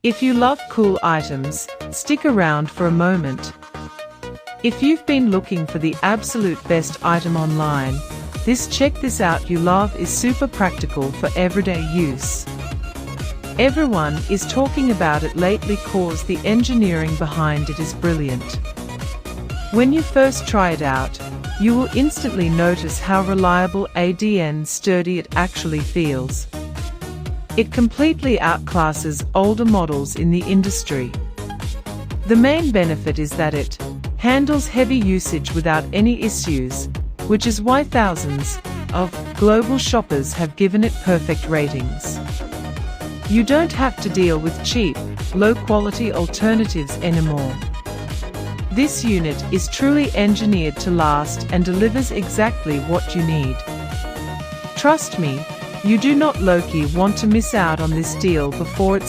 If you love cool items, stick around for a moment. If you've been looking for the absolute best item online, check this out. You love is super practical for everyday use. Everyone is talking about it lately cause the engineering behind it is brilliant. When you first try it out, you will instantly notice how reliable and sturdy it actually feels. It completely outclasses older models in the industry. The main benefit is that it handles heavy usage without any issues, which is why thousands of global shoppers have given it perfect ratings. You don't have to deal with cheap, low-quality alternatives anymore. This unit is truly engineered to last and delivers exactly what you need. Trust me, you do not want to miss out on this deal before it's